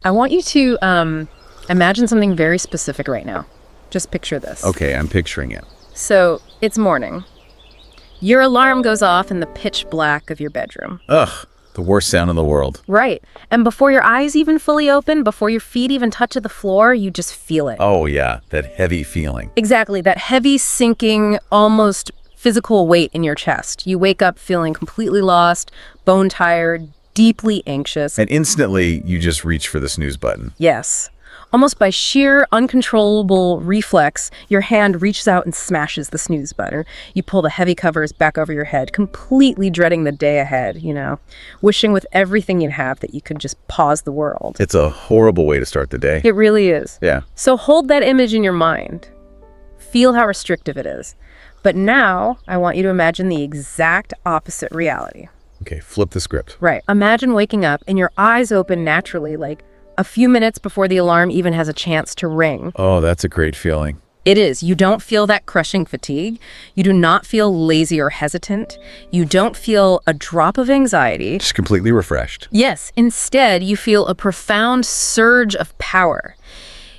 I want you to imagine something very specific right now. Just picture this. Okay, I'm picturing it. So, it's morning. Your alarm goes off in the pitch black of your bedroom. Ugh, the worst sound in the world. Right. And before your eyes even fully open, before your feet even touch the floor, you just feel it. Oh yeah, that heavy feeling. Exactly, that heavy, sinking, almost physical weight in your chest. You wake up feeling completely lost, bone-tired, deeply anxious. And instantly, you just reach for the snooze button. Yes. Almost by sheer, uncontrollable reflex, your hand reaches out and smashes the snooze button. You pull the heavy covers back over your head, completely dreading the day ahead, wishing with everything you have that you could just pause the world. It's a horrible way to start the day. It really is. Yeah. So hold that image in your mind. Feel how restrictive it is. But now, I want you to imagine the exact opposite reality. Okay, flip the script. Right. Imagine waking up and your eyes open naturally, like a few minutes before the alarm even has a chance to ring. Oh, that's a great feeling. It is. You don't feel that crushing fatigue. You do not feel lazy or hesitant. You don't feel a drop of anxiety. Just completely refreshed. Yes. Instead, you feel a profound surge of power.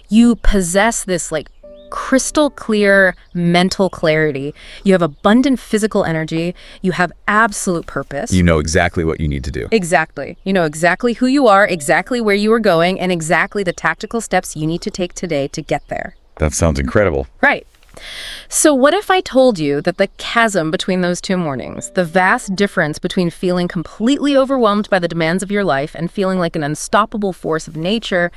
You possess this crystal clear mental clarity. You have abundant physical energy. You have absolute purpose. You know exactly what you need to do. Exactly. You know exactly who you are, exactly where you are going, and exactly the tactical steps you need to take today to get there. That sounds incredible. Right. So what if I told you that the chasm between those two mornings, the vast difference between feeling completely overwhelmed by the demands of your life and feeling like an unstoppable force of nature,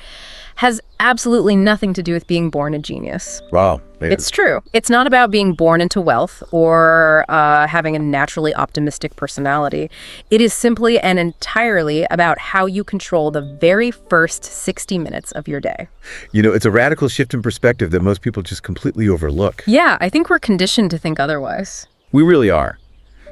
has absolutely nothing to do with being born a genius? Wow. It's true. It's not about being born into wealth or having a naturally optimistic personality. It is simply and entirely about how you control the very first 60 minutes of your day. It's a radical shift in perspective that most people just completely overlook. Yeah, I think we're conditioned to think otherwise. We really are.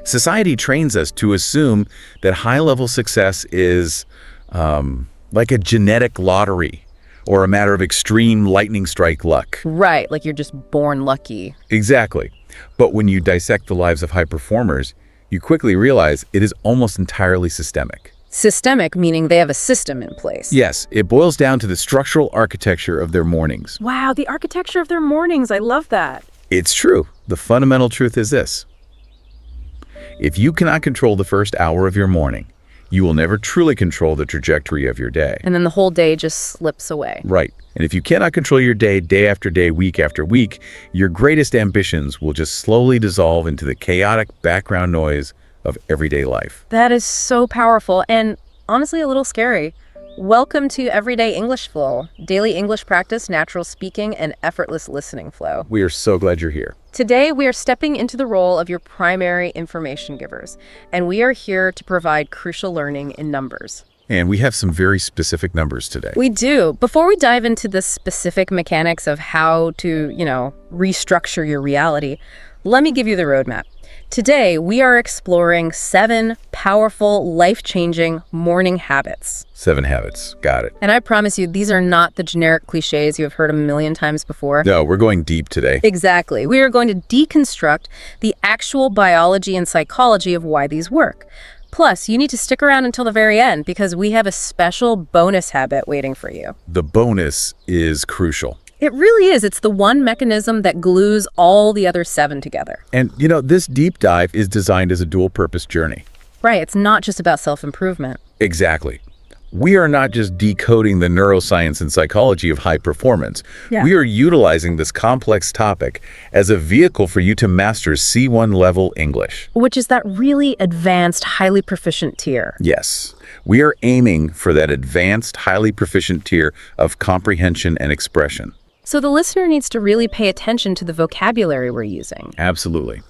Society trains us to assume that high-level success is like a genetic lottery, or a matter of extreme lightning strike luck. Right, like you're just born lucky. Exactly. But when you dissect the lives of high performers, you quickly realize it is almost entirely systemic. Systemic, meaning they have a system in place. Yes, it boils down to the structural architecture of their mornings. Wow, the architecture of their mornings. I love that. It's true. The fundamental truth is this. If you cannot control the first hour of your morning, you will never truly control the trajectory of your day. And then the whole day just slips away. Right. And if you cannot control your day after day, week after week, your greatest ambitions will just slowly dissolve into the chaotic background noise of everyday life. That is so powerful and honestly a little scary. Welcome to Everyday English Flow, daily English practice, natural speaking, and effortless listening flow. We are so glad you're here. Today, we are stepping into the role of your primary information givers, and we are here to provide crucial learning in numbers. And we have some very specific numbers today. We do. Before we dive into the specific mechanics of how to, restructure your reality, let me give you the roadmap. Today, we are exploring 7 powerful, life-changing morning habits. 7 habits. Got it. And I promise you, these are not the generic cliches you have heard a million times before. No, we're going deep today. Exactly. We are going to deconstruct the actual biology and psychology of why these work. Plus, you need to stick around until the very end because we have a special bonus habit waiting for you. The bonus is crucial. It really is. It's the one mechanism that glues all the other 7 together. And, this deep dive is designed as a dual-purpose journey. Right. It's not just about self-improvement. Exactly. We are not just decoding the neuroscience and psychology of high performance. Yeah. We are utilizing this complex topic as a vehicle for you to master C1 level English. Which is that really advanced, highly proficient tier. Yes. We are aiming for that advanced, highly proficient tier of comprehension and expression. So the listener needs to really pay attention to the vocabulary we're using. Absolutely.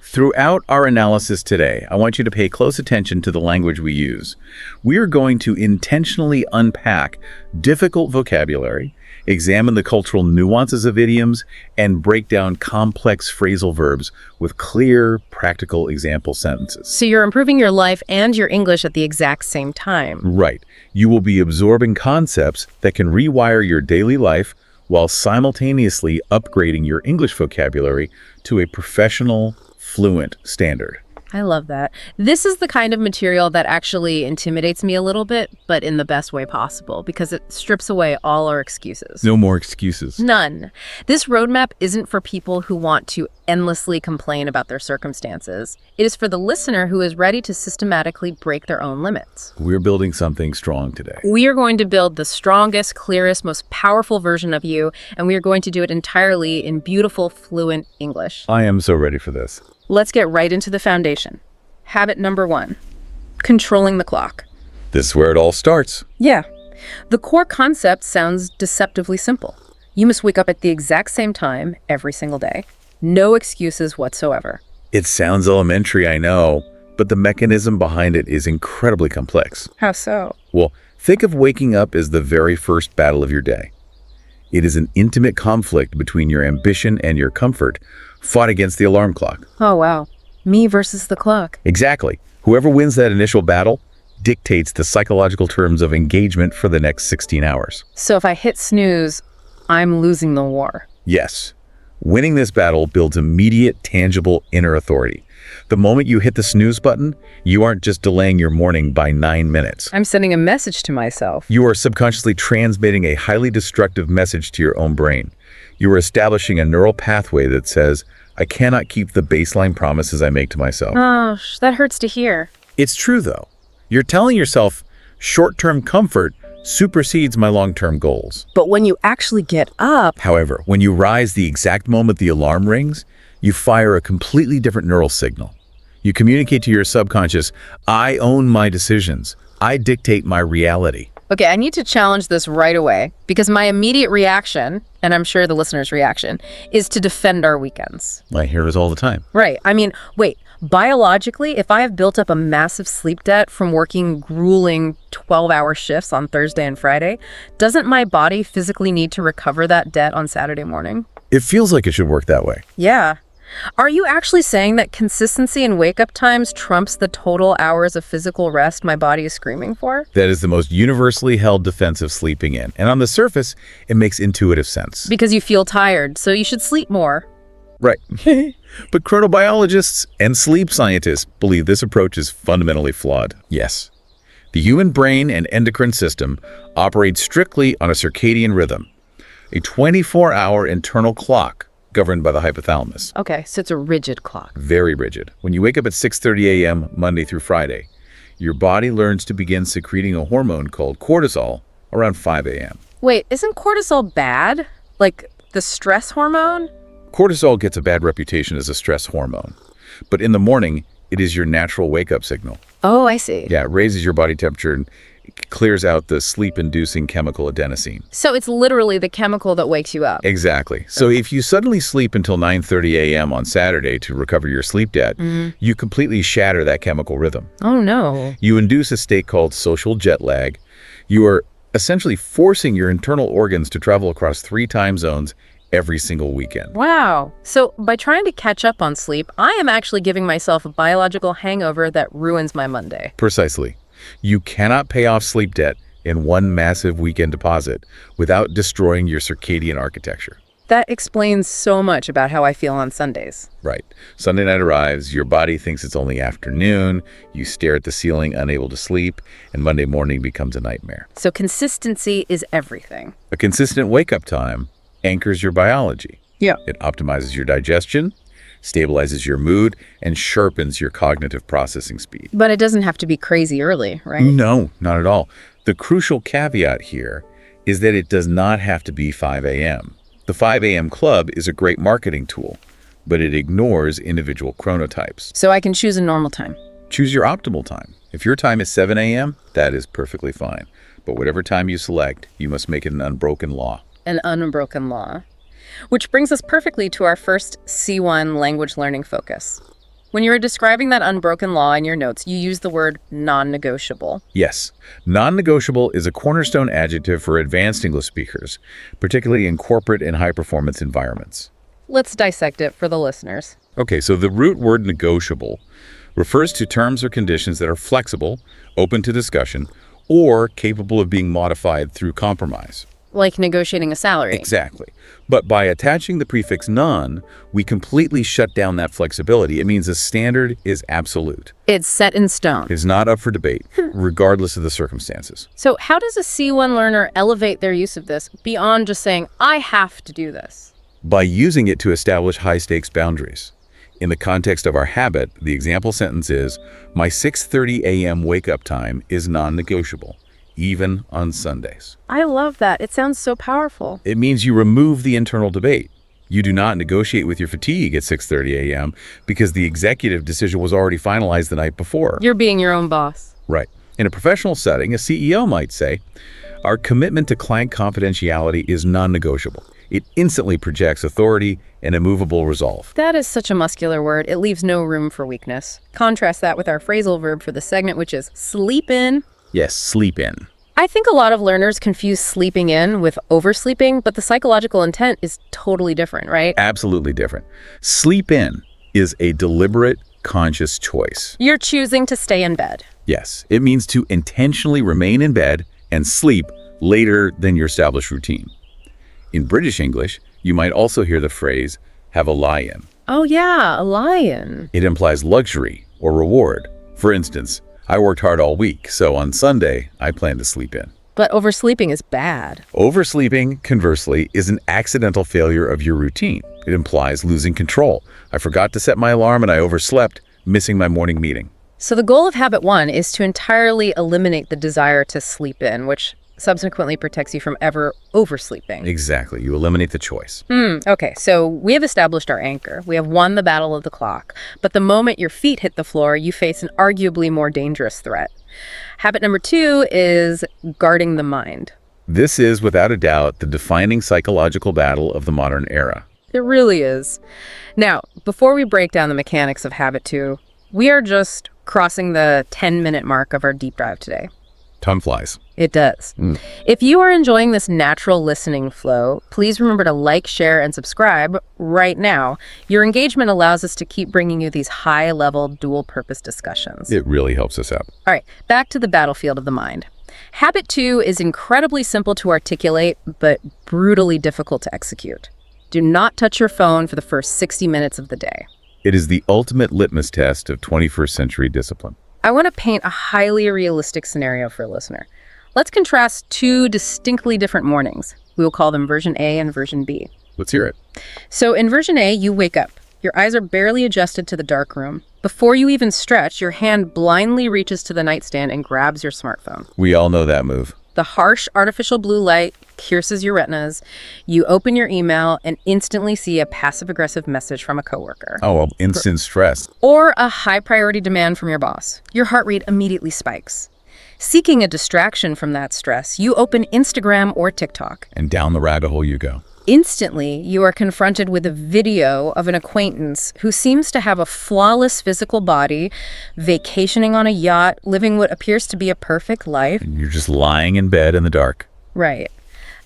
Throughout our analysis today, I want you to pay close attention to the language we use. We are going to intentionally unpack difficult vocabulary, examine the cultural nuances of idioms, and break down complex phrasal verbs with clear, practical example sentences. So you're improving your life and your English at the exact same time. Right. You will be absorbing concepts that can rewire your daily life while simultaneously upgrading your English vocabulary to a professional, fluent standard. I love that. This is the kind of material that actually intimidates me a little bit, but in the best way possible, because it strips away all our excuses. No more excuses. None. This roadmap isn't for people who want to endlessly complain about their circumstances. It is for the listener who is ready to systematically break their own limits. We're building something strong today. We are going to build the strongest, clearest, most powerful version of you, and we are going to do it entirely in beautiful, fluent English. I am so ready for this. Let's get right into the foundation. Habit number 1, controlling the clock. This is where it all starts. Yeah. The core concept sounds deceptively simple. You must wake up at the exact same time every single day. No excuses whatsoever. It sounds elementary, I know, but the mechanism behind it is incredibly complex. How so? Well, think of waking up as the very first battle of your day. It is an intimate conflict between your ambition and your comfort, fought against the alarm clock. Oh, wow. Me versus the clock. Exactly. Whoever wins that initial battle dictates the psychological terms of engagement for the next 16 hours. So if I hit snooze, I'm losing the war. Yes. Winning this battle builds immediate, tangible inner authority. The moment you hit the snooze button, you aren't just delaying your morning by 9 minutes. I'm sending a message to myself. You are subconsciously transmitting a highly destructive message to your own brain. You are establishing a neural pathway that says, I cannot keep the baseline promises I make to myself. Oh, that hurts to hear. It's true, though. You're telling yourself, short-term comfort supersedes my long-term goals. But when you actually get up... However, when you rise the exact moment the alarm rings, you fire a completely different neural signal. You communicate to your subconscious, I own my decisions. I dictate my reality. Okay, I need to challenge this right away, because my immediate reaction, and I'm sure the listener's reaction, is to defend our weekends. I hear this all the time. Right. I mean, wait, biologically, if I have built up a massive sleep debt from working grueling 12-hour shifts on Thursday and Friday, doesn't my body physically need to recover that debt on Saturday morning? It feels like it should work that way. Yeah. Are you actually saying that consistency in wake-up times trumps the total hours of physical rest my body is screaming for? That is the most universally held defense of sleeping in. And on the surface, it makes intuitive sense. Because you feel tired, so you should sleep more. Right. But chronobiologists and sleep scientists believe this approach is fundamentally flawed. Yes. The human brain and endocrine system operate strictly on a circadian rhythm, a 24-hour internal clock governed by the hypothalamus. Okay, so it's a rigid clock. Very rigid. When you wake up at 6:30 a.m. Monday through Friday, your body learns to begin secreting a hormone called cortisol around 5 a.m. Wait, isn't cortisol bad? Like the stress hormone? Cortisol gets a bad reputation as a stress hormone, but in the morning, it is your natural wake-up signal. Oh, I see. Yeah, it raises your body temperature and clears out the sleep-inducing chemical adenosine. So it's literally the chemical that wakes you up. Exactly. So if you suddenly sleep until 9:30 a.m. on Saturday to recover your sleep debt, you completely shatter that chemical rhythm. Oh, no. You induce a state called social jet lag. You are essentially forcing your internal organs to travel across 3 time zones every single weekend. Wow. So by trying to catch up on sleep, I am actually giving myself a biological hangover that ruins my Monday. Precisely. You cannot pay off sleep debt in one massive weekend deposit without destroying your circadian architecture. That explains so much about how I feel on Sundays. Right. Sunday night arrives, your body thinks it's only afternoon, you stare at the ceiling unable to sleep, and Monday morning becomes a nightmare. So consistency is everything. A consistent wake-up time anchors your biology. Yeah. It optimizes your digestion, stabilizes your mood, and sharpens your cognitive processing speed. But it doesn't have to be crazy early, right? No, not at all. The crucial caveat here is that it does not have to be 5 a.m. The 5 a.m. club is a great marketing tool, but it ignores individual chronotypes. So I can choose a normal time. Choose your optimal time. If your time is 7 a.m., that is perfectly fine. But whatever time you select, you must make it an unbroken law. An unbroken law. Which brings us perfectly to our first C1 language learning focus. When you were describing that unbroken law in your notes, you used the word non-negotiable. Yes. Non-negotiable is a cornerstone adjective for advanced English speakers, particularly in corporate and high-performance environments. Let's dissect it for the listeners. Okay, so the root word negotiable refers to terms or conditions that are flexible, open to discussion, or capable of being modified through compromise. Like negotiating a salary. Exactly. But by attaching the prefix non, we completely shut down that flexibility. It means a standard is absolute. It's set in stone. It's not up for debate, regardless of the circumstances. So how does a C1 learner elevate their use of this beyond just saying, I have to do this? By using it to establish high-stakes boundaries. In the context of our habit, the example sentence is, my 6:30 a.m. wake-up time is non-negotiable, even on Sundays. I love that. It sounds so powerful. It means you remove the internal debate. You do not negotiate with your fatigue at 6:30 a.m. because the executive decision was already finalized the night before. You're being your own boss. Right. In a professional setting, a CEO might say, our commitment to client confidentiality is non-negotiable. It instantly projects authority and immovable resolve. That is such a muscular word. It leaves no room for weakness. Contrast that with our phrasal verb for the segment, which is sleep in. Yes, sleep in. I think a lot of learners confuse sleeping in with oversleeping, but the psychological intent is totally different, right? Absolutely different. Sleep in is a deliberate, conscious choice. You're choosing to stay in bed. Yes, it means to intentionally remain in bed and sleep later than your established routine. In British English, you might also hear the phrase, have a lie-in. Oh yeah, a lion. It implies luxury or reward. For instance, I worked hard all week, so on Sunday, I plan to sleep in. But oversleeping is bad. Oversleeping, conversely, is an accidental failure of your routine. It implies losing control. I forgot to set my alarm and I overslept, missing my morning meeting. So the goal of habit 1 is to entirely eliminate the desire to sleep in, which subsequently protects you from ever oversleeping. Exactly. You eliminate the choice. Okay, so we have established our anchor. We have won the battle of the clock. But the moment your feet hit the floor, you face an arguably more dangerous threat. Habit number 2 is guarding the mind. This is, without a doubt, the defining psychological battle of the modern era. It really is. Now, before we break down the mechanics of habit 2, we are just crossing the 10-minute mark of our deep dive today. Time flies. It does. If you are enjoying this natural listening flow, please remember to like, share, and subscribe right now. Your engagement allows us to keep bringing you these high-level, dual-purpose discussions. It really helps us out. All right, back to the battlefield of the mind. Habit 2 is incredibly simple to articulate, but brutally difficult to execute. Do not touch your phone for the first 60 minutes of the day. It is the ultimate litmus test of 21st century discipline. I want to paint a highly realistic scenario for a listener. Let's contrast 2 distinctly different mornings. We will call them version A and version B. Let's hear it. So in version A, you wake up. Your eyes are barely adjusted to the dark room. Before you even stretch, your hand blindly reaches to the nightstand and grabs your smartphone. We all know that move. The harsh artificial blue light pierces your retinas. You open your email and instantly see a passive-aggressive message from a coworker. Oh, well, instant stress. Or a high-priority demand from your boss. Your heart rate immediately spikes. Seeking a distraction from that stress, you open Instagram or TikTok. And down the rabbit hole you go. Instantly, you are confronted with a video of an acquaintance who seems to have a flawless physical body, vacationing on a yacht, living what appears to be a perfect life. And you're just lying in bed in the dark. Right.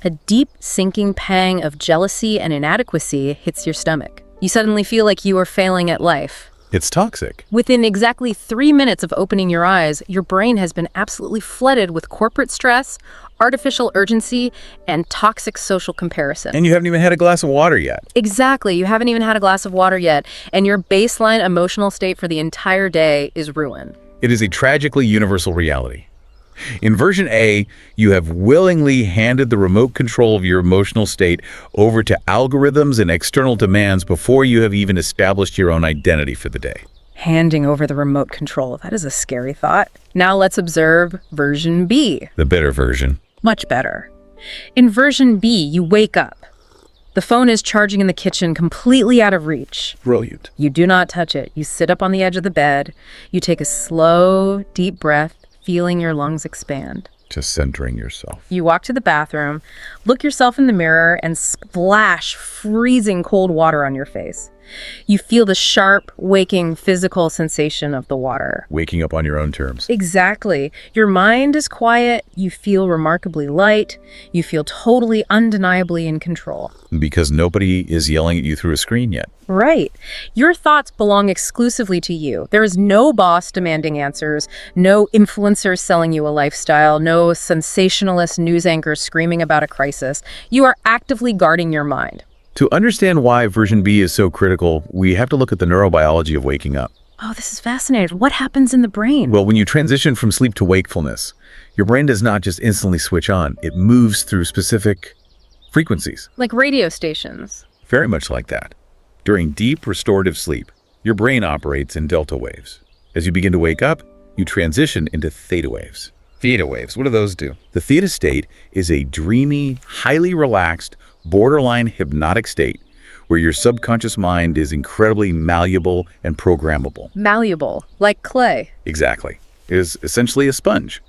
A deep, sinking pang of jealousy and inadequacy hits your stomach. You suddenly feel like you are failing at life. It's toxic. Within exactly 3 minutes of opening your eyes, your brain has been absolutely flooded with corporate stress, artificial urgency, and toxic social comparison. And you haven't even had a glass of water yet. Exactly. You haven't even had a glass of water yet, and your baseline emotional state for the entire day is ruined. It is a tragically universal reality. In version A, you have willingly handed the remote control of your emotional state over to algorithms and external demands before you have even established your own identity for the day. Handing over the remote control. That is a scary thought. Now let's observe version B. The better version. Much better. In version B, you wake up. The phone is charging in the kitchen, completely out of reach. Brilliant. You do not touch it. You sit up on the edge of the bed. You take a slow, deep breath, feeling your lungs expand. Just centering yourself. You walk to the bathroom, look yourself in the mirror, and splash freezing cold water on your face. You feel the sharp, waking physical sensation of the water. Waking up on your own terms. Exactly. Your mind is quiet, you feel remarkably light, you feel totally undeniably in control. Because nobody is yelling at you through a screen yet. Right. Your thoughts belong exclusively to you. There is no boss demanding answers, no influencer selling you a lifestyle, no sensationalist news anchor screaming about a crisis. You are actively guarding your mind. To understand why version B is so critical, we have to look at the neurobiology of waking up. Oh, this is fascinating. What happens in the brain? Well, when you transition from sleep to wakefulness, your brain does not just instantly switch on. It moves through specific frequencies. Like radio stations. Very much like that. During deep restorative sleep, your brain operates in delta waves. As you begin to wake up, you transition into theta waves. Theta waves, what do those do? The theta state is a dreamy, highly relaxed, borderline hypnotic state where your subconscious mind is incredibly malleable and programmable. Malleable, like clay. Exactly. It is essentially a sponge.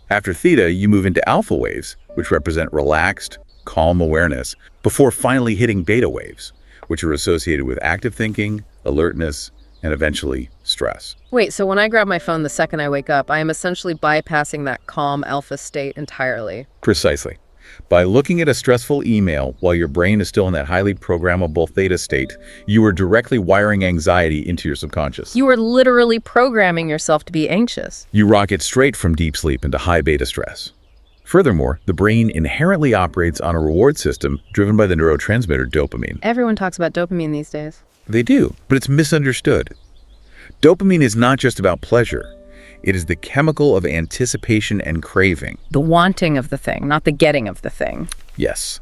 After theta, you move into alpha waves, which represent relaxed, calm awareness, before finally hitting beta waves, which are associated with active thinking, alertness, and eventually stress. Wait, so when I grab my phone the second I wake up, I am essentially bypassing that calm alpha state entirely. Precisely. By looking at a stressful email while your brain is still in that highly programmable theta state, you are directly wiring anxiety into your subconscious. You are literally programming yourself to be anxious. You rocket straight from deep sleep into high beta stress. Furthermore, the brain inherently operates on a reward system driven by the neurotransmitter dopamine. Everyone talks about dopamine these days. They do, but it's misunderstood. Dopamine is not just about pleasure. It is the chemical of anticipation and craving. The wanting of the thing, not the getting of the thing. Yes.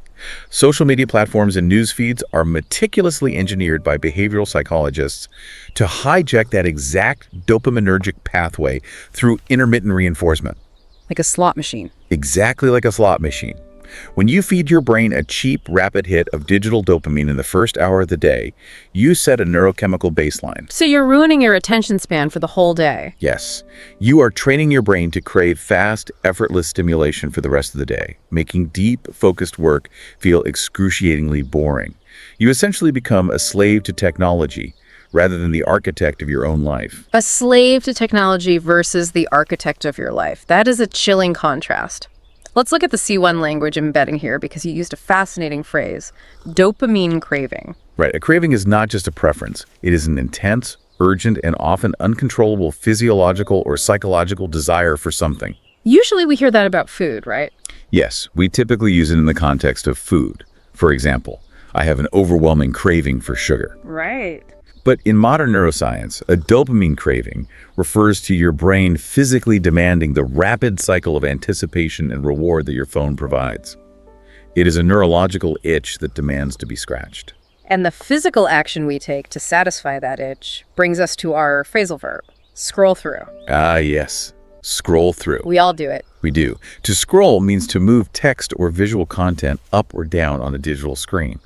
Social media platforms and news feeds are meticulously engineered by behavioral psychologists to hijack that exact dopaminergic pathway through intermittent reinforcement. Like a slot machine. Exactly like a slot machine. When you feed your brain a cheap, rapid hit of digital dopamine in the first hour of the day, you set a neurochemical baseline. So you're ruining your attention span for the whole day. Yes. You are training your brain to crave fast, effortless stimulation for the rest of the day, making deep, focused work feel excruciatingly boring. You essentially become a slave to technology rather than the architect of your own life. A slave to technology versus the architect of your life. That is a chilling contrast. Let's look at the C1 language embedding here because you used a fascinating phrase, dopamine craving. Right. A craving is not just a preference. It is an intense, urgent, and often uncontrollable physiological or psychological desire for something. Usually we hear that about food, right? Yes, we typically use it in the context of food. For example, I have an overwhelming craving for sugar. Right. But in modern neuroscience, a dopamine craving refers to your brain physically demanding the rapid cycle of anticipation and reward that your phone provides. It is a neurological itch that demands to be scratched. And the physical action we take to satisfy that itch brings us to our phrasal verb, scroll through. Ah, yes. Scroll through. We all do it. We do. To scroll means to move text or visual content up or down on a digital screen.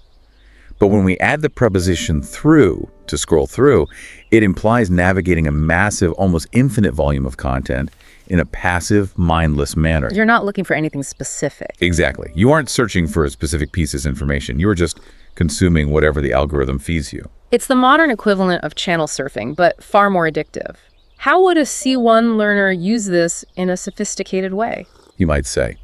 But when we add the preposition through to scroll through, it implies navigating a massive, almost infinite volume of content in a passive, mindless manner. You're not looking for anything specific. Exactly. You aren't searching for a specific piece of information. You are just consuming whatever the algorithm feeds you. It's the modern equivalent of channel surfing, but far more addictive. How would a C1 learner use this in a sophisticated way? You might say.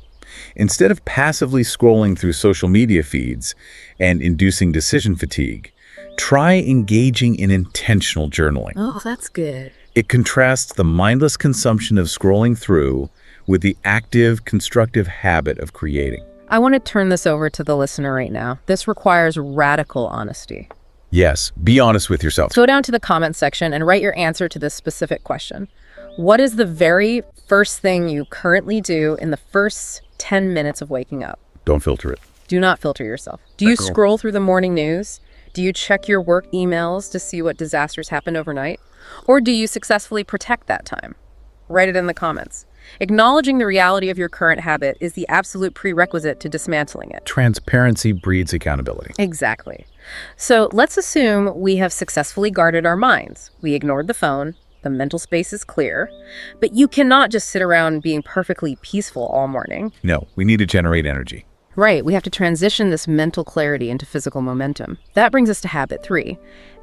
Instead of passively scrolling through social media feeds and inducing decision fatigue, try engaging in intentional journaling. Oh, that's good. It contrasts the mindless consumption of scrolling through with the active, constructive habit of creating. I want to turn this over to the listener right now. This requires radical honesty. Yes, be honest with yourself. Go down to the comment section and write your answer to this specific question. What is the very first thing you currently do in the first 10 minutes of waking up? Don't filter it. Do not filter yourself. Do you scroll through the morning news? Do you check your work emails to see what disasters happened overnight? Or do you successfully protect that time? Write it in the comments. Acknowledging the reality of your current habit is the absolute prerequisite to dismantling it. Transparency breeds accountability. Exactly. So let's assume we have successfully guarded our minds. We ignored the phone. The mental space is clear. But you cannot just sit around being perfectly peaceful all morning. No, we need to generate energy. Right. We have to transition this mental clarity into physical momentum. That brings us to habit 3.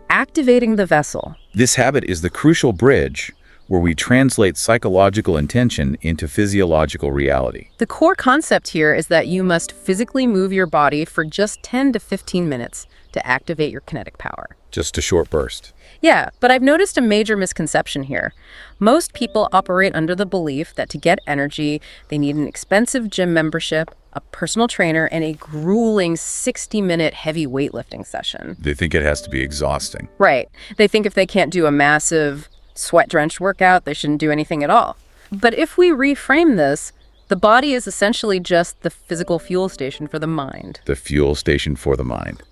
activating the vessel. This habit is the crucial bridge where we translate psychological intention into physiological reality. The core concept here is that you must physically move your body for just 10 to 15 minutes to activate your kinetic power. Just a short burst. Yeah, but I've noticed a major misconception here. Most people operate under the belief that to get energy, they need an expensive gym membership, a personal trainer, and a grueling 60-minute heavy weightlifting session. They think it has to be exhausting. Right. They think if they can't do a massive, sweat-drenched workout, they shouldn't do anything at all. But if we reframe this, the body is essentially just the physical fuel station for the mind. The fuel station for the mind.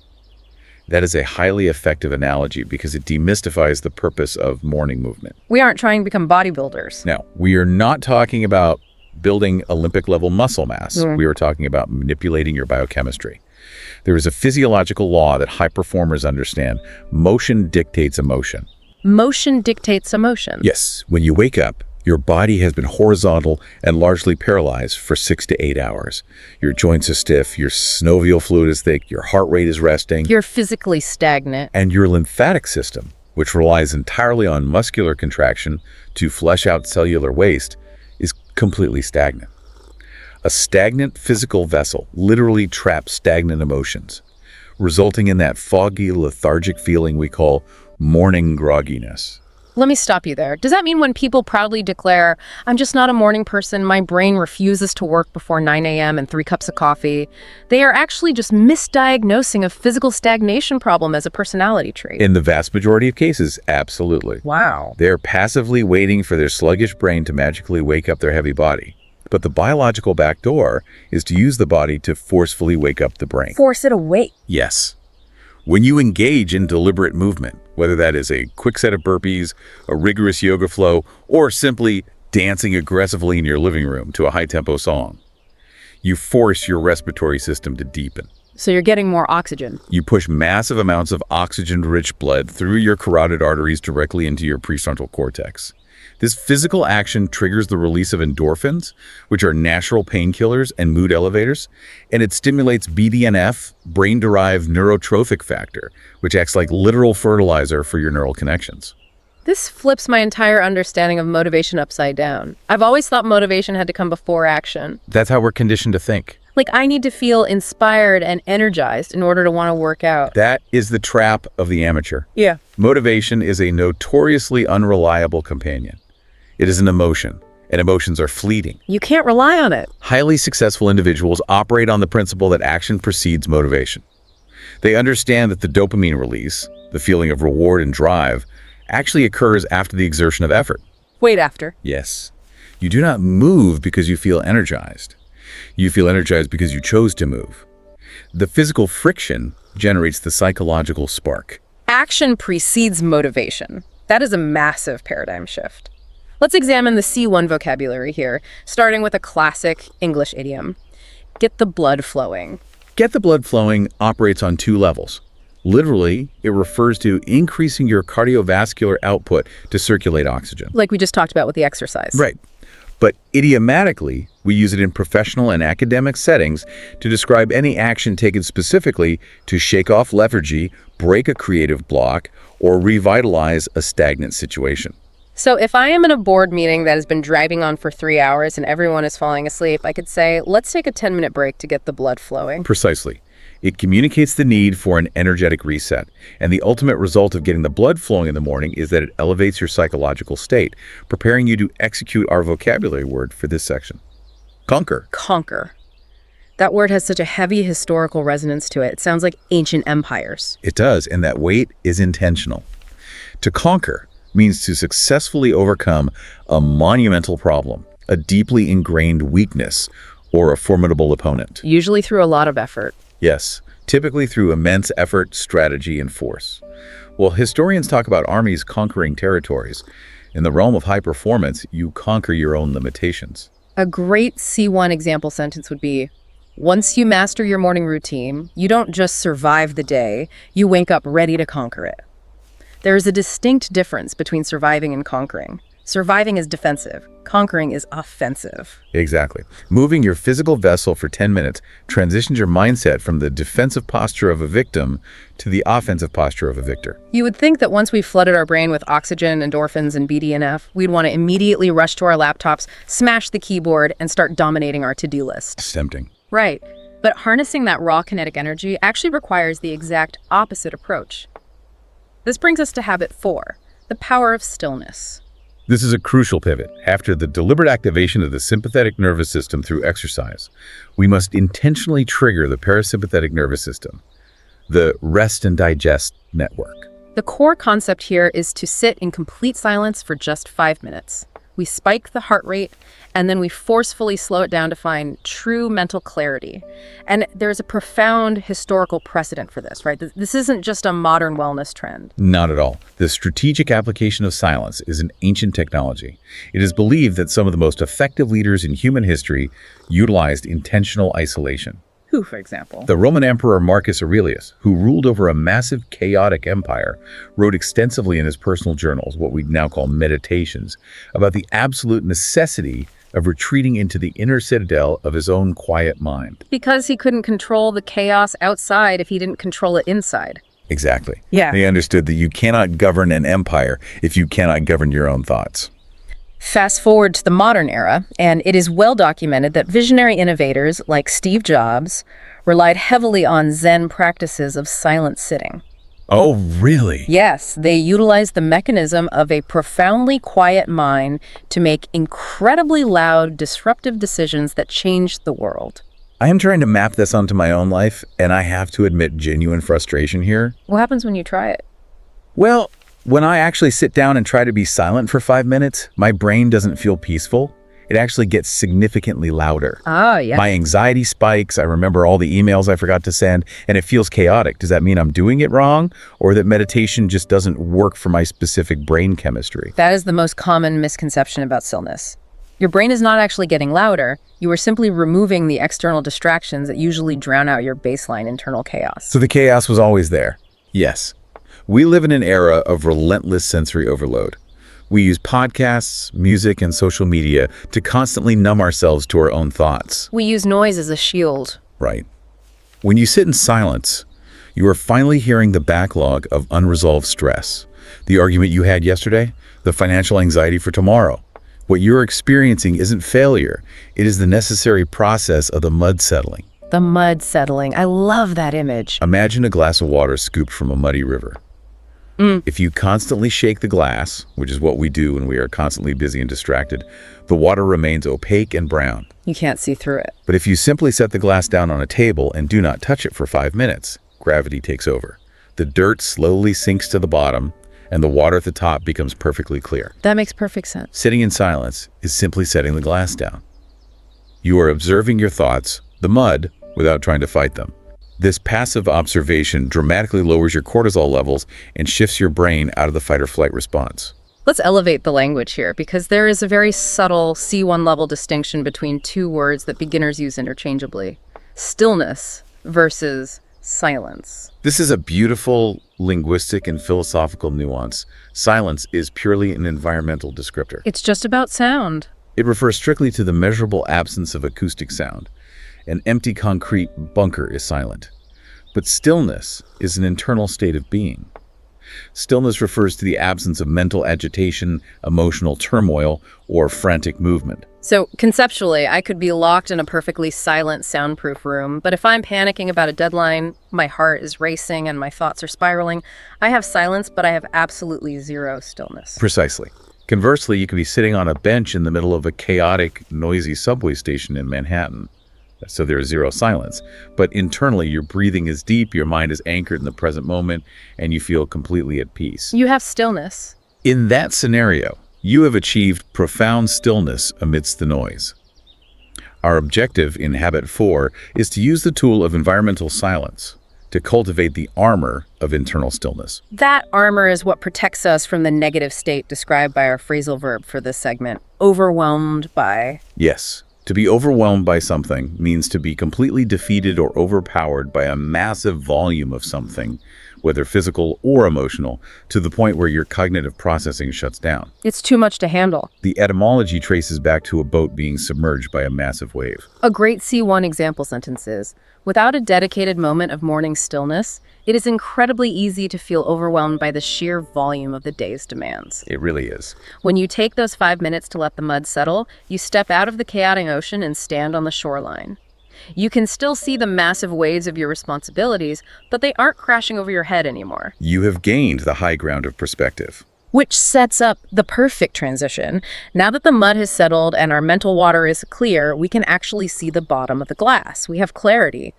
That is a highly effective analogy because it demystifies the purpose of morning movement. We aren't trying to become bodybuilders. Now, we are not talking about building Olympic-level muscle mass. We are talking about manipulating your biochemistry. There is a physiological law that high performers understand. Motion dictates emotion. Motion dictates emotion. Yes, when you wake up, your body has been horizontal and largely paralyzed for 6 to 8 hours. Your joints are stiff, your synovial fluid is thick, your heart rate is resting. You're physically stagnant. And your lymphatic system, which relies entirely on muscular contraction to flush out cellular waste, is completely stagnant. A stagnant physical vessel literally traps stagnant emotions, resulting in that foggy, lethargic feeling we call morning grogginess. Let me stop you there. Does that mean when people proudly declare, I'm just not a morning person, my brain refuses to work before 9 a.m. and 3 cups of coffee, they are actually just misdiagnosing a physical stagnation problem as a personality trait? In the vast majority of cases, absolutely. Wow. They're passively waiting for their sluggish brain to magically wake up their heavy body. But the biological backdoor is to use the body to forcefully wake up the brain. Force it awake. Yes. When you engage in deliberate movement, whether that is a quick set of burpees, a rigorous yoga flow, or simply dancing aggressively in your living room to a high-tempo song, you force your respiratory system to deepen. So you're getting more oxygen. You push massive amounts of oxygen-rich blood through your carotid arteries directly into your prefrontal cortex. This physical action triggers the release of endorphins, which are natural painkillers and mood elevators, and it stimulates BDNF, brain-derived neurotrophic factor, which acts like literal fertilizer for your neural connections. This flips my entire understanding of motivation upside down. I've always thought motivation had to come before action. That's how we're conditioned to think. Like I need to feel inspired and energized in order to want to work out. That is the trap of the amateur. Yeah. Motivation is a notoriously unreliable companion. It is an emotion, and emotions are fleeting. You can't rely on it. Highly successful individuals operate on the principle that action precedes motivation. They understand that the dopamine release, the feeling of reward and drive, actually occurs after the exertion of effort. Wait after. Yes. You do not move because you feel energized. You feel energized because you chose to move. The physical friction generates the psychological spark. Action precedes motivation. That is a massive paradigm shift. Let's examine the C1 vocabulary here, starting with a classic English idiom. Get the blood flowing. Get the blood flowing operates on 2 levels. Literally, it refers to increasing your cardiovascular output to circulate oxygen. Like we just talked about with the exercise. Right. But idiomatically, we use it in professional and academic settings to describe any action taken specifically to shake off lethargy, break a creative block, or revitalize a stagnant situation. So if I am in a board meeting that has been dragging on for 3 hours and everyone is falling asleep, I could say, let's take a 10-minute break to get the blood flowing. Precisely. It communicates the need for an energetic reset, and the ultimate result of getting the blood flowing in the morning is that it elevates your psychological state, preparing you to execute our vocabulary word for this section. Conquer. Conquer. That word has such a heavy historical resonance to it. It sounds like ancient empires. It does, and that weight is intentional. To conquer means to successfully overcome a monumental problem, a deeply ingrained weakness, or a formidable opponent. Usually through a lot of effort. Yes, typically through immense effort, strategy, and force. While historians talk about armies conquering territories, in the realm of high performance, you conquer your own limitations. A great C1 example sentence would be, once you master your morning routine, you don't just survive the day, you wake up ready to conquer it. There is a distinct difference between surviving and conquering. Surviving is defensive. Conquering is offensive. Exactly. Moving your physical vessel for 10 minutes transitions your mindset from the defensive posture of a victim to the offensive posture of a victor. You would think that once we've flooded our brain with oxygen, endorphins, and BDNF, we'd want to immediately rush to our laptops, smash the keyboard, and start dominating our to-do list. It's tempting. Right. But harnessing that raw kinetic energy actually requires the exact opposite approach. This brings us to habit 4, the power of stillness. This is a crucial pivot. After the deliberate activation of the sympathetic nervous system through exercise, we must intentionally trigger the parasympathetic nervous system, the rest and digest network. The core concept here is to sit in complete silence for just 5 minutes. We spike the heart rate, and then we forcefully slow it down to find true mental clarity. And there's a profound historical precedent for this, right? This isn't just a modern wellness trend. Not at all. The strategic application of silence is an ancient technology. It is believed that some of the most effective leaders in human history utilized intentional isolation. Who, for example? The Roman Emperor Marcus Aurelius, who ruled over a massive chaotic empire, wrote extensively in his personal journals, what we now call meditations, about the absolute necessity of retreating into the inner citadel of his own quiet mind. Because he couldn't control the chaos outside if he didn't control it inside. Exactly. Yeah. They understood that you cannot govern an empire if you cannot govern your own thoughts. Fast forward to the modern era, and it is well documented that visionary innovators like Steve Jobs relied heavily on Zen practices of silent sitting. Oh, really? Yes, they utilized the mechanism of a profoundly quiet mind to make incredibly loud, disruptive decisions that changed the world. I am trying to map this onto my own life, and I have to admit genuine frustration here. What happens when you try it? Well, when I actually sit down and try to be silent for 5 minutes, my brain doesn't feel peaceful. It actually gets significantly louder. Oh, yeah. My anxiety spikes. I remember all the emails I forgot to send, and it feels chaotic. Does that mean I'm doing it wrong, or that meditation just doesn't work for my specific brain chemistry? That is the most common misconception about stillness. Your brain is not actually getting louder. You are simply removing the external distractions that usually drown out your baseline internal chaos. So the chaos was always there. Yes. We live in an era of relentless sensory overload. We use podcasts, music, and social media to constantly numb ourselves to our own thoughts. We use noise as a shield. Right. When you sit in silence, you are finally hearing the backlog of unresolved stress. The argument you had yesterday, the financial anxiety for tomorrow. What you're experiencing isn't failure. It is the necessary process of the mud settling. The mud settling. I love that image. Imagine a glass of water scooped from a muddy river. If you constantly shake the glass, which is what we do when we are constantly busy and distracted, the water remains opaque and brown. You can't see through it. But if you simply set the glass down on a table and do not touch it for 5 minutes, gravity takes over. The dirt slowly sinks to the bottom, and the water at the top becomes perfectly clear. That makes perfect sense. Sitting in silence is simply setting the glass down. You are observing your thoughts, the mud, without trying to fight them. This passive observation dramatically lowers your cortisol levels and shifts your brain out of the fight or flight response. Let's elevate the language here, because there is a very subtle C1 level distinction between two words that beginners use interchangeably. Stillness versus silence. This is a beautiful linguistic and philosophical nuance. Silence is purely an environmental descriptor. It's just about sound. It refers strictly to the measurable absence of acoustic sound. An empty concrete bunker is silent. But stillness is an internal state of being. Stillness refers to the absence of mental agitation, emotional turmoil, or frantic movement. So conceptually, I could be locked in a perfectly silent, soundproof room, but if I'm panicking about a deadline, my heart is racing and my thoughts are spiraling, I have silence, but I have absolutely zero stillness. Precisely. Conversely, you could be sitting on a bench in the middle of a chaotic, noisy subway station in Manhattan. So there's zero silence. But internally, your breathing is deep, your mind is anchored in the present moment, and you feel completely at peace. You have stillness. In that scenario, you have achieved profound stillness amidst the noise. Our objective in Habit 4 is to use the tool of environmental silence to cultivate the armor of internal stillness. That armor is what protects us from the negative state described by our phrasal verb for this segment, overwhelmed by. Yes. To be overwhelmed by something means to be completely defeated or overpowered by a massive volume of something, whether physical or emotional, to the point where your cognitive processing shuts down. It's too much to handle. The etymology traces back to a boat being submerged by a massive wave. A great C1 example sentence is, without a dedicated moment of morning stillness, it is incredibly easy to feel overwhelmed by the sheer volume of the day's demands. It really is. When you take those 5 minutes to let the mud settle, you step out of the chaotic ocean and stand on the shoreline. You can still see the massive waves of your responsibilities, but they aren't crashing over your head anymore. You have gained the high ground of perspective. Which sets up the perfect transition. Now that the mud has settled and our mental water is clear, we can actually see the bottom of the glass. We have clarity.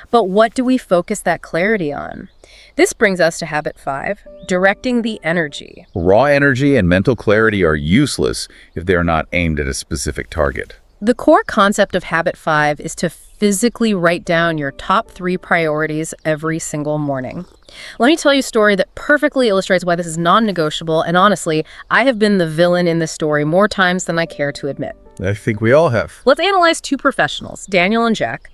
But what do we focus that clarity on? This brings us to habit 5, directing the energy. Raw energy and mental clarity are useless if they are not aimed at a specific target. The core concept of habit 5 is to physically write down your top 3 priorities every single morning. Let me tell you a story that perfectly illustrates why this is non-negotiable, and honestly, I have been the villain in this story more times than I care to admit. I think we all have. Let's analyze 2 professionals, Daniel and Jack.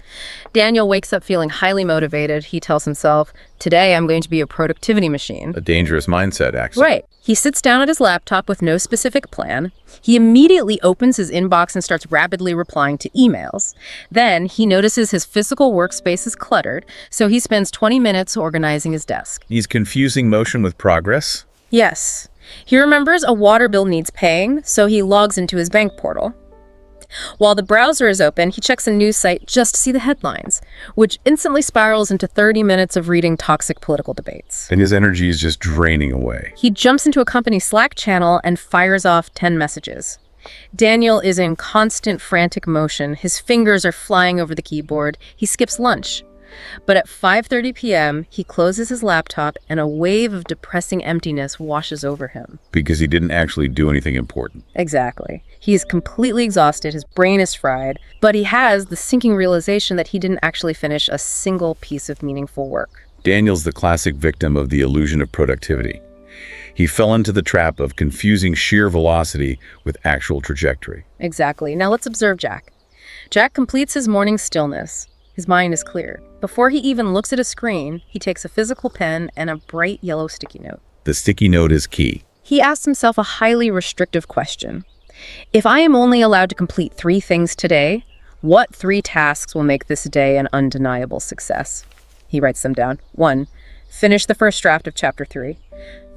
Daniel wakes up feeling highly motivated. He tells himself, today I'm going to be a productivity machine. A dangerous mindset, actually. Right. He sits down at his laptop with no specific plan. He immediately opens his inbox and starts rapidly replying to emails. Then he notices his physical workspace is cluttered, so he spends 20 minutes organizing his desk. He's confusing motion with progress. Yes. He remembers a water bill needs paying, so he logs into his bank portal. While the browser is open, he checks a news site just to see the headlines, which instantly spirals into 30 minutes of reading toxic political debates. And his energy is just draining away. He jumps into a company Slack channel and fires off 10 messages. Daniel is in constant frantic motion. His fingers are flying over the keyboard. He skips lunch. But at 5:30 p.m., he closes his laptop and a wave of depressing emptiness washes over him. Because he didn't actually do anything important. Exactly. He is completely exhausted, his brain is fried, but he has the sinking realization that he didn't actually finish a single piece of meaningful work. Daniel's the classic victim of the illusion of productivity. He fell into the trap of confusing sheer velocity with actual trajectory. Exactly. Now let's observe Jack. Jack completes his morning stillness. His mind is clear. Before he even looks at a screen, he takes a physical pen and a bright yellow sticky note. The sticky note is key. He asks himself a highly restrictive question. If I am only allowed to complete 3 things today, what 3 tasks will make this day an undeniable success? He writes them down. 1. Finish the first draft of Chapter 3.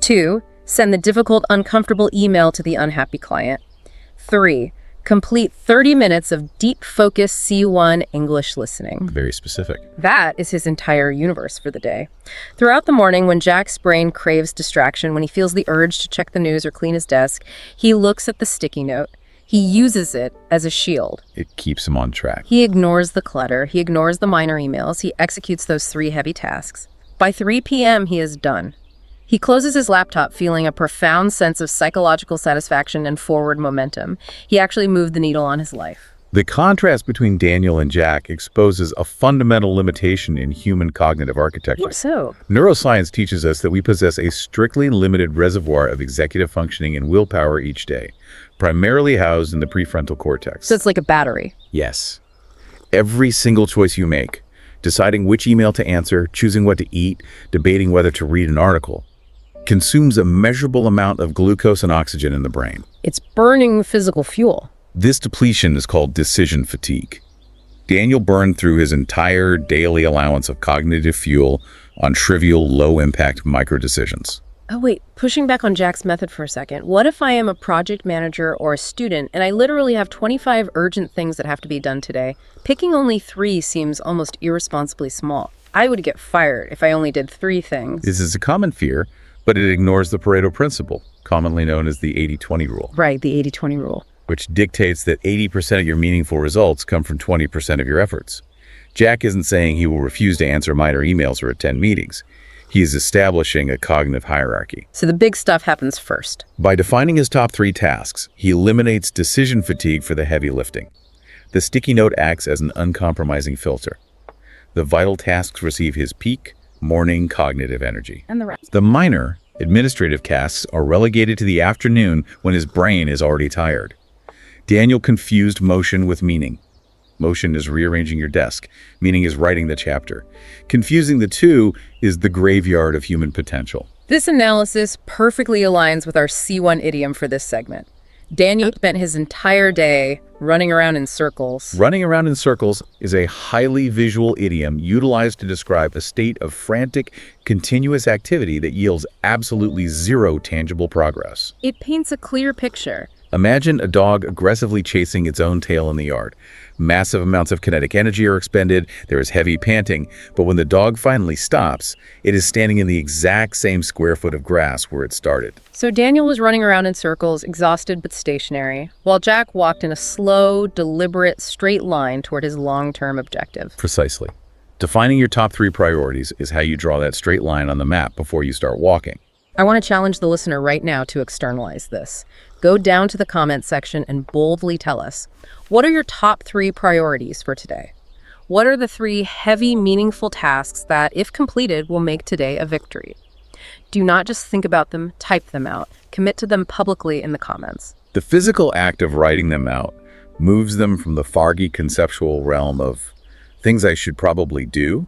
2. Send the difficult, uncomfortable email to the unhappy client. 3. Complete 30 minutes of deep focus C1 English listening. Very specific. That is his entire universe for the day. Throughout the morning, when Jack's brain craves distraction, when he feels the urge to check the news or clean his desk, he looks at the sticky note. He uses it as a shield. It keeps him on track. He ignores the clutter. He ignores the minor emails. He executes those 3 heavy tasks. By 3 p.m., he is done. He closes his laptop feeling a profound sense of psychological satisfaction and forward momentum. He actually moved the needle on his life. The contrast between Daniel and Jack exposes a fundamental limitation in human cognitive architecture. How so? Neuroscience teaches us that we possess a strictly limited reservoir of executive functioning and willpower each day, primarily housed in the prefrontal cortex. So it's like a battery. Yes. Every single choice you make, deciding which email to answer, choosing what to eat, debating whether to read an article, consumes a measurable amount of glucose and oxygen in the brain. It's burning physical fuel. This depletion is called decision fatigue. Daniel burned through his entire daily allowance of cognitive fuel on trivial, low-impact micro-decisions. Oh, wait, pushing back on Jack's method for a second. What if I am a project manager or a student and I literally have 25 urgent things that have to be done today? Picking only 3 seems almost irresponsibly small. I would get fired if I only did 3 things. This is a common fear, but it ignores the Pareto principle, commonly known as the 80-20 rule. Right, the 80-20 rule. Which dictates that 80% of your meaningful results come from 20% of your efforts. Jack isn't saying he will refuse to answer minor emails or attend meetings. He is establishing a cognitive hierarchy. So the big stuff happens first. By defining his top 3 tasks, he eliminates decision fatigue for the heavy lifting. The sticky note acts as an uncompromising filter. The vital tasks receive his peak morning cognitive energy. And the rest. The minor, administrative tasks are relegated to the afternoon when his brain is already tired. Daniel confused motion with meaning. Motion is rearranging your desk. Meaning is writing the chapter. Confusing the two is the graveyard of human potential. This analysis perfectly aligns with our C1 idiom for this segment. Daniel spent his entire day running around in circles. Running around in circles is a highly visual idiom utilized to describe a state of frantic, continuous activity that yields absolutely zero tangible progress. It paints a clear picture. Imagine a dog aggressively chasing its own tail in the yard. Massive amounts of kinetic energy are expended, there is heavy panting, but when the dog finally stops, it is standing in the exact same square foot of grass where it started. So Daniel was running around in circles, exhausted but stationary, while Jack walked in a slow, deliberate, straight line toward his long-term objective. Precisely. Defining your top 3 priorities is how you draw that straight line on the map before you start walking. I want to challenge the listener right now to externalize this. Go down to the comments section and boldly tell us, what are your top 3 priorities for today? What are the 3 heavy, meaningful tasks that, if completed, will make today a victory? Do not just think about them, type them out. Commit to them publicly in the comments. The physical act of writing them out moves them from the foggy conceptual realm of things I should probably do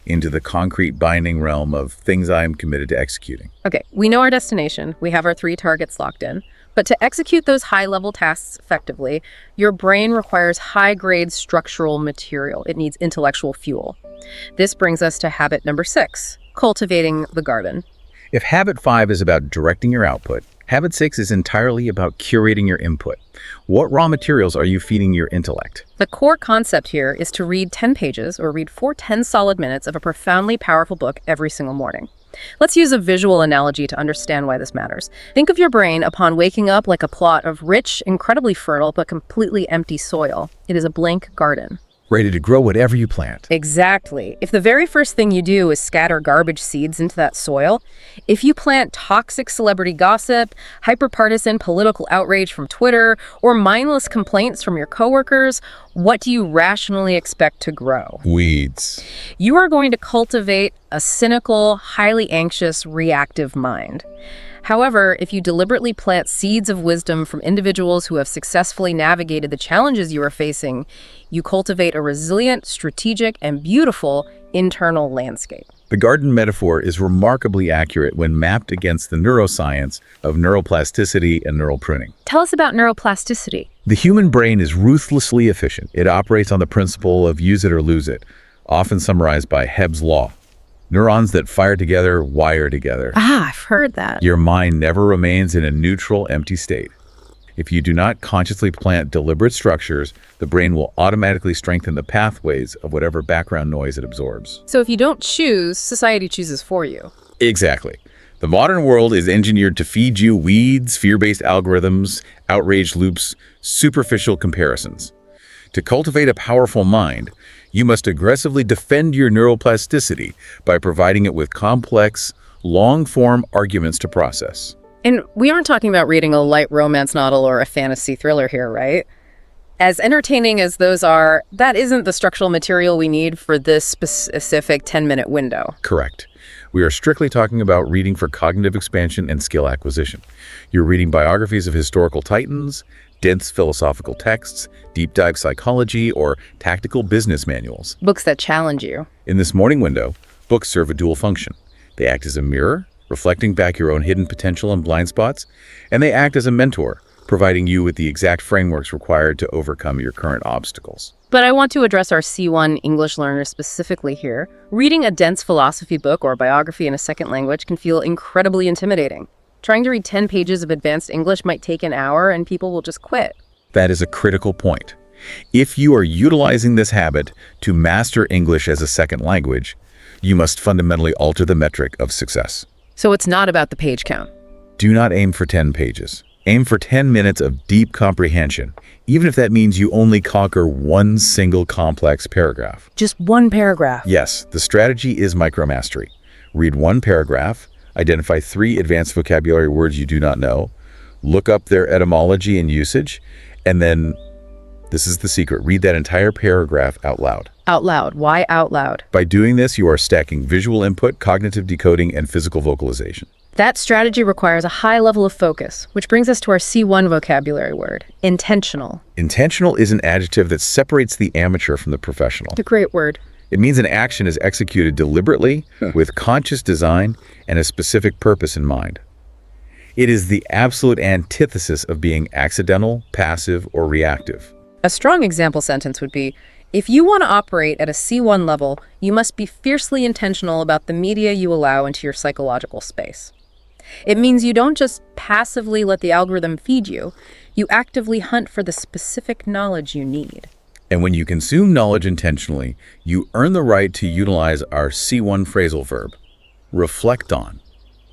into the concrete binding realm of things I am committed to executing. Okay, we know our destination. We have our 3 targets locked in. But to execute those high-level tasks effectively, your brain requires high-grade structural material. It needs intellectual fuel. This brings us to habit number 6, cultivating the garden. If habit 5 is about directing your output, habit 6 is entirely about curating your input. What raw materials are you feeding your intellect? The core concept here is to read 10 pages or read 10 solid minutes of a profoundly powerful book every single morning. Let's use a visual analogy to understand why this matters. Think of your brain upon waking up like a plot of rich, incredibly fertile, but completely empty soil. It is a blank garden. Ready to grow whatever you plant. Exactly. If the very first thing you do is scatter garbage seeds into that soil, if you plant toxic celebrity gossip, hyper-partisan political outrage from Twitter, or mindless complaints from your coworkers, what do you rationally expect to grow? Weeds. You are going to cultivate a cynical, highly anxious, reactive mind. However, if you deliberately plant seeds of wisdom from individuals who have successfully navigated the challenges you are facing, you cultivate a resilient, strategic, and beautiful internal landscape. The garden metaphor is remarkably accurate when mapped against the neuroscience of neuroplasticity and neural pruning. Tell us about neuroplasticity. The human brain is ruthlessly efficient. It operates on the principle of use it or lose it, often summarized by Hebb's law. Neurons that fire together wire together. I've heard that. Your mind never remains in a neutral, empty state. If you do not consciously plant deliberate structures, the brain will automatically strengthen the pathways of whatever background noise it absorbs. So if you don't choose, society chooses for you. Exactly. The modern world is engineered to feed you weeds, fear-based algorithms, outrage loops, superficial comparisons. To cultivate a powerful mind, you must aggressively defend your neuroplasticity by providing it with complex, long-form arguments to process. And we aren't talking about reading a light romance novel or a fantasy thriller here, right? As entertaining as those are, that isn't the structural material we need for this specific 10-minute window. Correct. We are strictly talking about reading for cognitive expansion and skill acquisition. You're reading biographies of historical titans, dense philosophical texts, deep dive psychology, or tactical business manuals. Books that challenge you. In this morning window, books serve a dual function. They act as a mirror, reflecting back your own hidden potential and blind spots, and they act as a mentor, providing you with the exact frameworks required to overcome your current obstacles. But I want to address our C1 English learners specifically here. Reading a dense philosophy book or biography in a second language can feel incredibly intimidating. Trying to read 10 pages of advanced English might take an hour and people will just quit. That is a critical point. If you are utilizing this habit to master English as a second language, you must fundamentally alter the metric of success. So it's not about the page count. Do not aim for 10 pages. Aim for 10 minutes of deep comprehension, even if that means you only conquer one single complex paragraph. Just one paragraph. Yes, the strategy is micromastery. Read one paragraph, identify 3 advanced vocabulary words you do not know, look up their etymology and usage, and then, this is the secret, read that entire paragraph out loud. Out loud. Why out loud? By doing this, you are stacking visual input, cognitive decoding, and physical vocalization. That strategy requires a high level of focus, which brings us to our C1 vocabulary word, intentional. Intentional is an adjective that separates the amateur from the professional. A great word. It means an action is executed deliberately, with conscious design and a specific purpose in mind. It is the absolute antithesis of being accidental, passive, or reactive. A strong example sentence would be, if you want to operate at a C1 level, you must be fiercely intentional about the media you allow into your psychological space. It means you don't just passively let the algorithm feed you, you actively hunt for the specific knowledge you need. And when you consume knowledge intentionally, you earn the right to utilize our C1 phrasal verb, reflect on.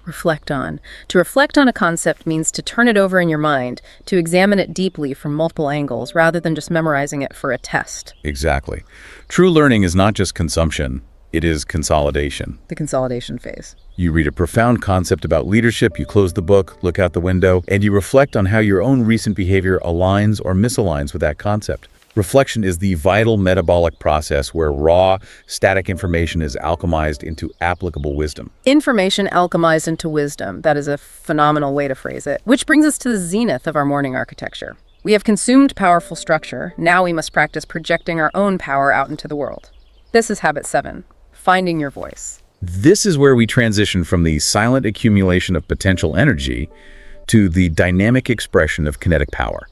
Reflect on. To reflect on a concept means to turn it over in your mind, to examine it deeply from multiple angles rather than just memorizing it for a test. Exactly. True learning is not just consumption, it is consolidation. The consolidation phase. You read a profound concept about leadership, you close the book, look out the window, and you reflect on how your own recent behavior aligns or misaligns with that concept. Reflection is the vital metabolic process where raw, static information is alchemized into applicable wisdom. Information alchemized into wisdom. That is a phenomenal way to phrase it. Which brings us to the zenith of our morning architecture. We have consumed powerful structure. Now we must practice projecting our own power out into the world. This is habit 7, finding your voice. This is where we transition from the silent accumulation of potential energy to the dynamic expression of kinetic power.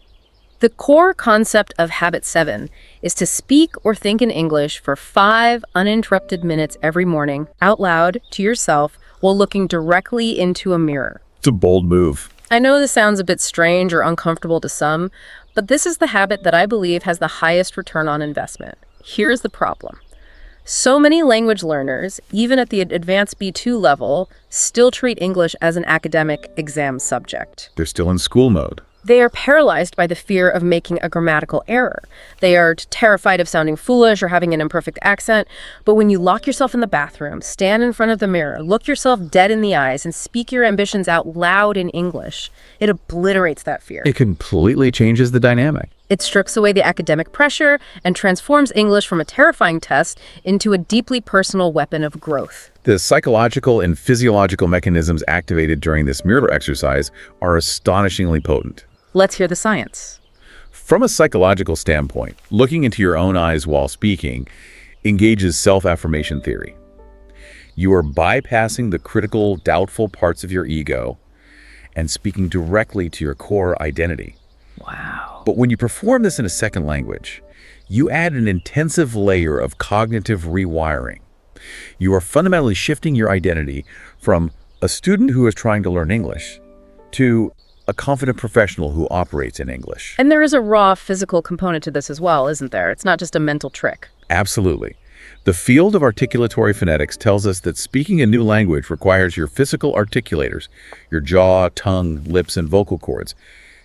The core concept of habit 7 is to speak or think in English for 5 uninterrupted minutes every morning, out loud, to yourself, while looking directly into a mirror. It's a bold move. I know this sounds a bit strange or uncomfortable to some, but this is the habit that I believe has the highest return on investment. Here's the problem. So many language learners, even at the advanced B2 level, still treat English as an academic exam subject. They're still in school mode. They are paralyzed by the fear of making a grammatical error. They are terrified of sounding foolish or having an imperfect accent. But when you lock yourself in the bathroom, stand in front of the mirror, look yourself dead in the eyes, and speak your ambitions out loud in English, it obliterates that fear. It completely changes the dynamic. It strips away the academic pressure and transforms English from a terrifying test into a deeply personal weapon of growth. The psychological and physiological mechanisms activated during this mirror exercise are astonishingly potent. Let's hear the science. From a psychological standpoint, looking into your own eyes while speaking engages self-affirmation theory. You are bypassing the critical, doubtful parts of your ego and speaking directly to your core identity. Wow. But when you perform this in a second language, you add an intensive layer of cognitive rewiring. You are fundamentally shifting your identity from a student who is trying to learn English to a confident professional who operates in English. And there is a raw physical component to this as well, isn't there? It's not just a mental trick. Absolutely. The field of articulatory phonetics tells us that speaking a new language requires your physical articulators, your jaw, tongue, lips, and vocal cords,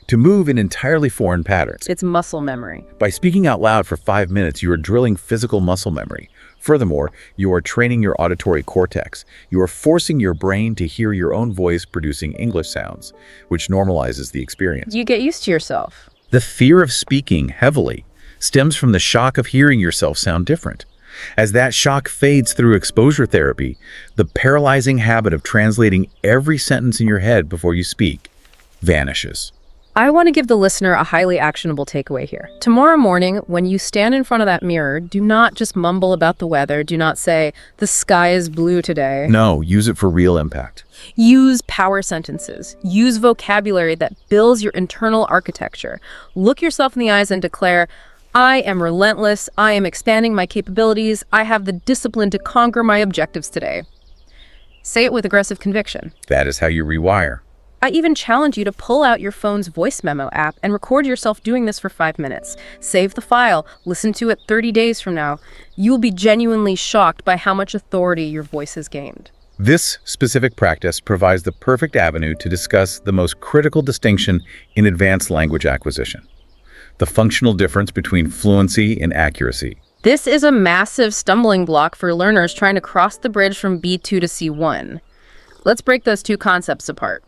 to move in entirely foreign patterns. It's muscle memory. By speaking out loud for 5 minutes, you are drilling physical muscle memory. Furthermore, you are training your auditory cortex. You are forcing your brain to hear your own voice producing English sounds, which normalizes the experience. You get used to yourself. The fear of speaking heavily stems from the shock of hearing yourself sound different. As that shock fades through exposure therapy, the paralyzing habit of translating every sentence in your head before you speak vanishes. I want to give the listener a highly actionable takeaway here. Tomorrow morning, when you stand in front of that mirror, do not just mumble about the weather. Do not say, the sky is blue today. No, use it for real impact. Use power sentences. Use vocabulary that builds your internal architecture. Look yourself in the eyes and declare, I am relentless. I am expanding my capabilities. I have the discipline to conquer my objectives today. Say it with aggressive conviction. That is how you rewire. I even challenge you to pull out your phone's voice memo app and record yourself doing this for 5 minutes. Save the file. Listen to it 30 days from now. You will be genuinely shocked by how much authority your voice has gained. This specific practice provides the perfect avenue to discuss the most critical distinction in advanced language acquisition: the functional difference between fluency and accuracy. This is a massive stumbling block for learners trying to cross the bridge from B2 to C1. Let's break those two concepts apart.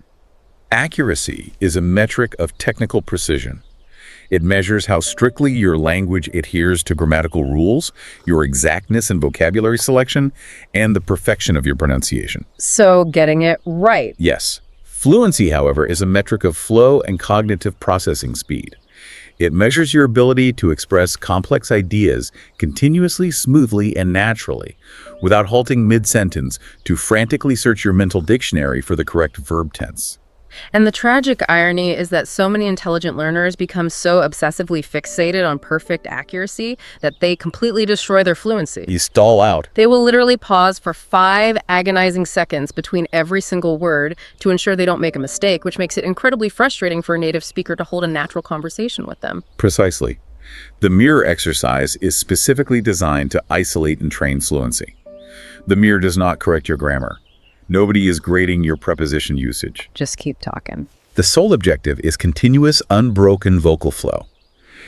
Accuracy is a metric of technical precision. It measures how strictly your language adheres to grammatical rules, your exactness in vocabulary selection, and the perfection of your pronunciation. So getting it right. Yes. Fluency, however, is a metric of flow and cognitive processing speed. It measures your ability to express complex ideas continuously, smoothly, and naturally, without halting mid-sentence to frantically search your mental dictionary for the correct verb tense. And the tragic irony is that so many intelligent learners become so obsessively fixated on perfect accuracy that they completely destroy their fluency. You stall out. They will literally pause for 5 agonizing seconds between every single word to ensure they don't make a mistake, which makes it incredibly frustrating for a native speaker to hold a natural conversation with them. Precisely. The mirror exercise is specifically designed to isolate and train fluency. The mirror does not correct your grammar. Nobody is grading your preposition usage. Just keep talking. The sole objective is continuous, unbroken vocal flow.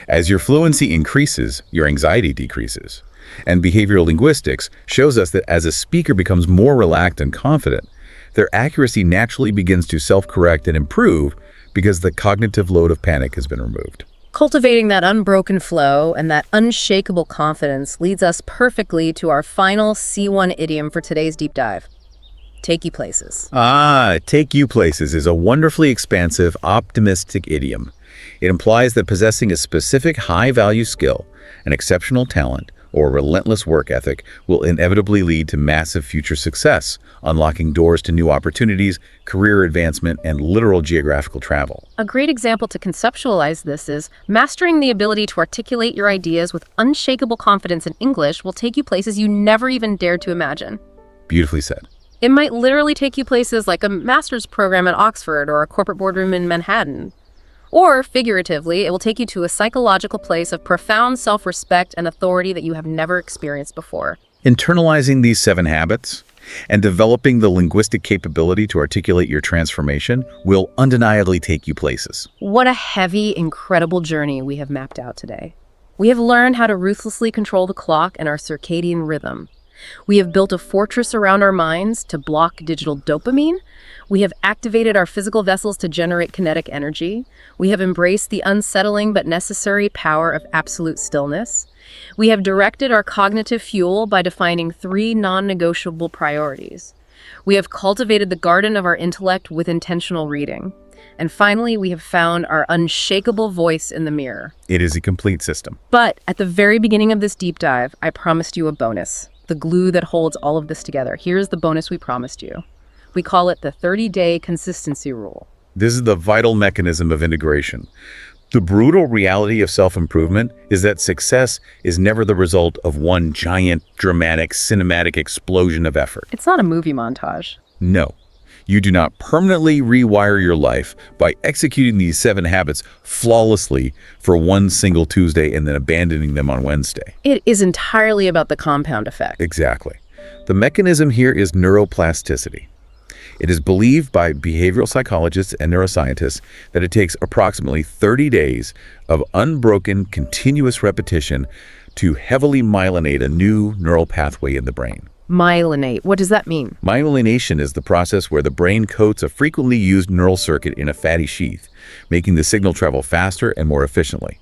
As your fluency increases, your anxiety decreases. And behavioral linguistics shows us that as a speaker becomes more relaxed and confident, their accuracy naturally begins to self-correct and improve because the cognitive load of panic has been removed. Cultivating that unbroken flow and that unshakable confidence leads us perfectly to our final C1 idiom for today's deep dive. Take you places. Take you places is a wonderfully expansive, optimistic idiom. It implies that possessing a specific high-value skill, an exceptional talent, or relentless work ethic will inevitably lead to massive future success, unlocking doors to new opportunities, career advancement, and literal geographical travel. A great example to conceptualize this is mastering the ability to articulate your ideas with unshakable confidence in English will take you places you never even dared to imagine. Beautifully said. It might literally take you places like a master's program at Oxford or a corporate boardroom in Manhattan. Or, figuratively, it will take you to a psychological place of profound self-respect and authority that you have never experienced before. Internalizing these 7 habits and developing the linguistic capability to articulate your transformation will undeniably take you places. What a heavy, incredible journey we have mapped out today. We have learned how to ruthlessly control the clock and our circadian rhythm. We have built a fortress around our minds to block digital dopamine. We have activated our physical vessels to generate kinetic energy. We have embraced the unsettling but necessary power of absolute stillness. We have directed our cognitive fuel by defining 3 non-negotiable priorities. We have cultivated the garden of our intellect with intentional reading. And finally, we have found our unshakable voice in the mirror. It is a complete system. But at the very beginning of this deep dive, I promised you a bonus. The glue that holds all of this together. Here's the bonus we promised you. We call it the 30-day consistency rule. This is the vital mechanism of integration. The brutal reality of self-improvement is that success is never the result of one giant, dramatic, cinematic explosion of effort. It's not a movie montage. No. You do not permanently rewire your life by executing these 7 habits flawlessly for one single Tuesday and then abandoning them on Wednesday. It is entirely about the compound effect. Exactly. The mechanism here is neuroplasticity. It is believed by behavioral psychologists and neuroscientists that it takes approximately 30 days of unbroken, continuous repetition to heavily myelinate a new neural pathway in the brain. Myelinate. What does that mean? Myelination is the process where the brain coats a frequently used neural circuit in a fatty sheath, making the signal travel faster and more efficiently.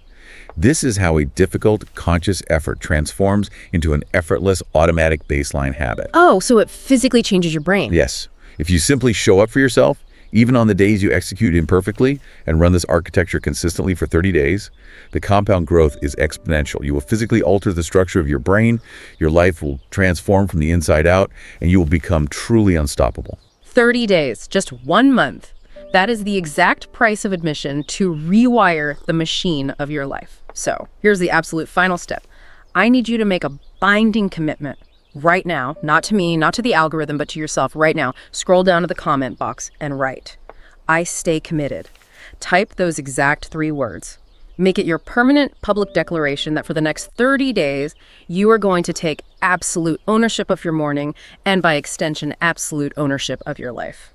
This is how a difficult, conscious effort transforms into an effortless, automatic baseline habit. Oh, so it physically changes your brain. Yes. If you simply show up for yourself, even on the days you execute imperfectly, and run this architecture consistently for 30 days, the compound growth is exponential. You will physically alter the structure of your brain, your life will transform from the inside out, and you will become truly unstoppable. 30 days, just 1 month. That is the exact price of admission to rewire the machine of your life. So, here's the absolute final step. I need you to make a binding commitment. Right now, not to me, not to the algorithm, but to yourself right now. Scroll down to the comment box and write, I stay committed. Type those exact 3 words. Make it your permanent public declaration that for the next 30 days, you are going to take absolute ownership of your morning and by extension, absolute ownership of your life.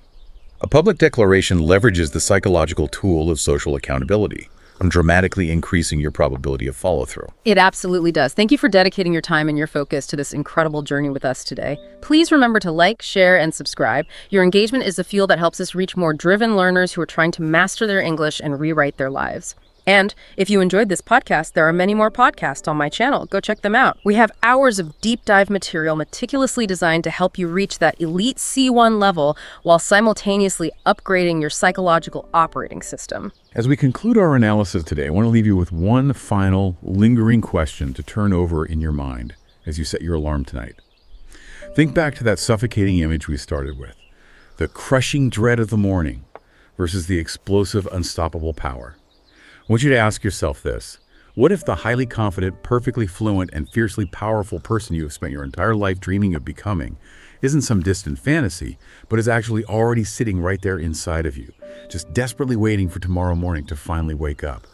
A public declaration leverages the psychological tool of social accountability, dramatically increasing your probability of follow-through. It absolutely does. Thank you for dedicating your time and your focus to this incredible journey with us today. Please remember to like, share, and subscribe. Your engagement is the fuel that helps us reach more driven learners who are trying to master their English and rewrite their lives. And if you enjoyed this podcast, there are many more podcasts on my channel. Go check them out. We have hours of deep dive material meticulously designed to help you reach that elite C1 level while simultaneously upgrading your psychological operating system. As we conclude our analysis today, I want to leave you with one final lingering question to turn over in your mind as you set your alarm tonight. Think back to that suffocating image we started with, the crushing dread of the morning versus the explosive, unstoppable power. I want you to ask yourself this. What if the highly confident, perfectly fluent, and fiercely powerful person you have spent your entire life dreaming of becoming isn't some distant fantasy, but is actually already sitting right there inside of you, just desperately waiting for tomorrow morning to finally wake up?